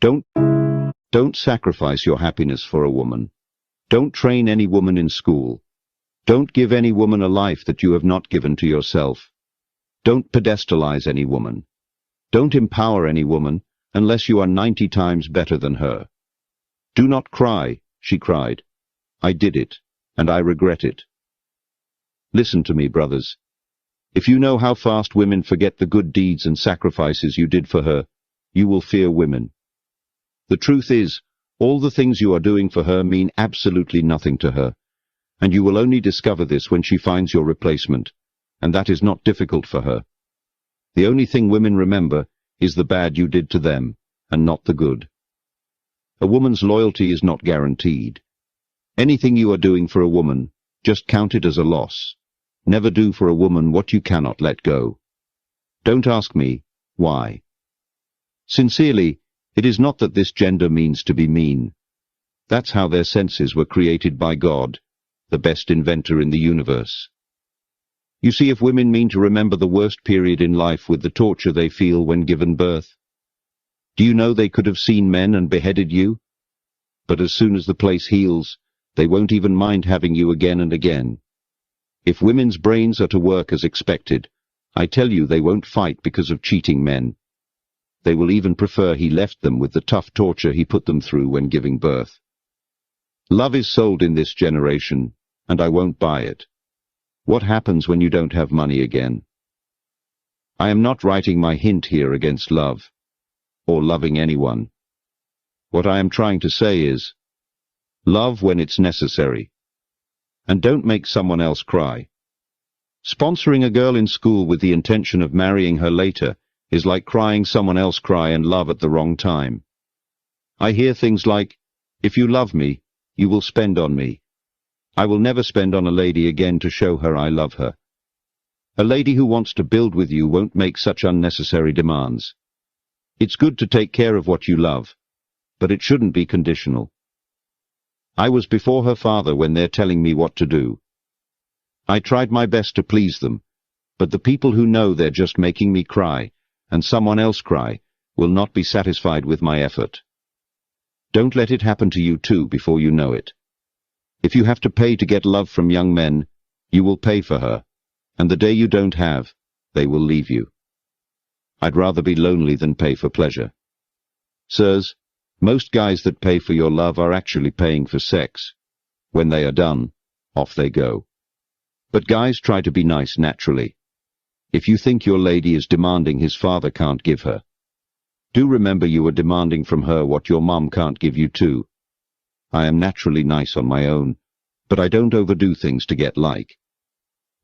Don't, don't sacrifice your happiness for a woman. Don't train any woman in school. Don't give any woman a life that you have not given to yourself. Don't pedestalize any woman. Don't empower any woman unless you are 90 times better than her. Do not cry, she cried. I did it, and I regret it. Listen to me, brothers. If you know how fast women forget the good deeds and sacrifices you did for her, you will fear women. The truth is, all the things you are doing for her mean absolutely nothing to her, and you will only discover this when she finds your replacement, and that is not difficult for her. The only thing women remember is the bad you did to them, and not the good. A woman's loyalty is not guaranteed. Anything you are doing for a woman, just count it as a loss. Never do for a woman what you cannot let go. Don't ask me, why? Sincerely, it is not that this gender means to be mean. That's how their senses were created by God, the best inventor in the universe. You see, if women mean to remember the worst period in life with the torture they feel when given birth, do you know they could have seen men and beheaded you? But as soon as the place heals, they won't even mind having you again and again. If women's brains are to work as expected, I tell you they won't fight because of cheating men. They will even prefer he left them with the tough torture he put them through when giving birth. Love is sold in this generation, and I won't buy it. What happens when you don't have money again? I am not writing my hint here against love, or loving anyone. What I am trying to say is, love when it's necessary. And don't make someone else cry. Sponsoring a girl in school with the intention of marrying her later is like crying someone else cry and love at the wrong time. I hear things like, if you love me, you will spend on me. I will never spend on a lady again to show her I love her. A lady who wants to build with you won't make such unnecessary demands. It's good to take care of what you love, but it shouldn't be conditional. I was before her father when they're telling me what to do. I tried my best to please them, but the people who know they're just making me cry, and someone else cry, will not be satisfied with my effort. Don't let it happen to you too before you know it. If you have to pay to get love from young men, you will pay for her, and the day you don't have, they will leave you. I'd rather be lonely than pay for pleasure. Sirs, most guys that pay for your love are actually paying for sex. When they are done, off they go. But guys try to be nice naturally. If you think your lady is demanding his father can't give her, do remember you are demanding from her what your mom can't give you too. I am naturally nice on my own, but I don't overdo things to get like.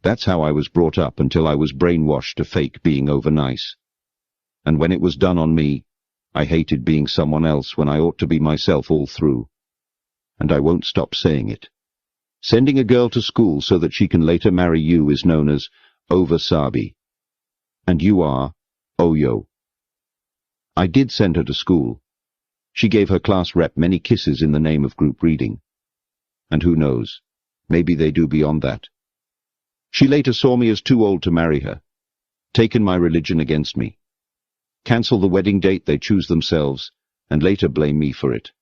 That's how I was brought up until I was brainwashed to fake being over nice. And when it was done on me, I hated being someone else when I ought to be myself all through. And I won't stop saying it. Sending a girl to school so that she can later marry you is known as over-sabi. And you are Oyo. I did send her to school. She gave her class rep many kisses in the name of group reading. And who knows, maybe they do beyond that. She later saw me as too old to marry her, taken my religion against me, cancel the wedding date they choose themselves, and later blame me for it.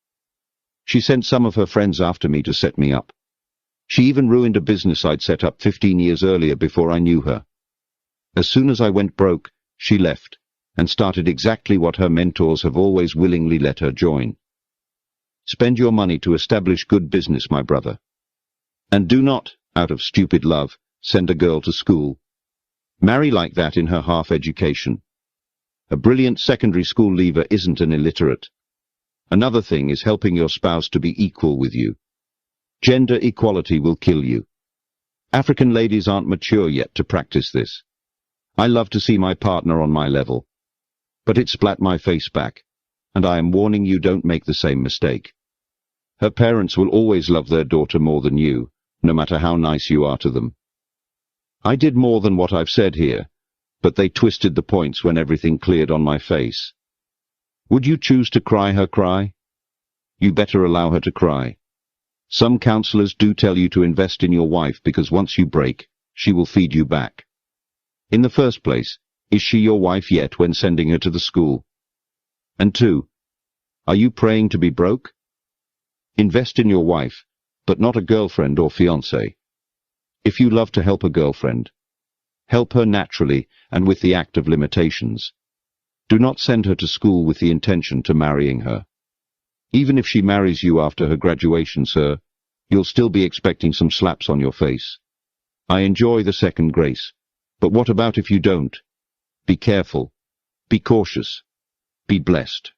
She sent some of her friends after me to set me up. She even ruined a business I'd set up 15 years earlier before I knew her. As soon as I went broke, she left, and started exactly what her mentors have always willingly let her join. Spend your money to establish good business, my brother. And do not, out of stupid love, send a girl to school. Marry like that in her half education. A brilliant secondary school leaver isn't an illiterate. Another thing is helping your spouse to be equal with you. Gender equality will kill you. African ladies aren't mature yet to practice this. I love to see my partner on my level. But it splat my face back, and I am warning you, don't make the same mistake. Her parents will always love their daughter more than you, no matter how nice you are to them. I did more than what I've said here, but they twisted the points when everything cleared on my face. Would you choose to cry her cry? You better allow her to cry. Some counselors do tell you to invest in your wife because once you break, she will feed you back. In the first place, is she your wife yet when sending her to the school? And 2, Are you praying to be broke? Invest in your wife, but not a girlfriend or fiancé. If you love to help a girlfriend, help her naturally and with the act of limitations. Do not send her to school with the intention to marrying her. Even if she marries you after her graduation, sir, you'll still be expecting some slaps on your face. I enjoy the second grace, but what about if you don't? Be careful, be cautious, be blessed.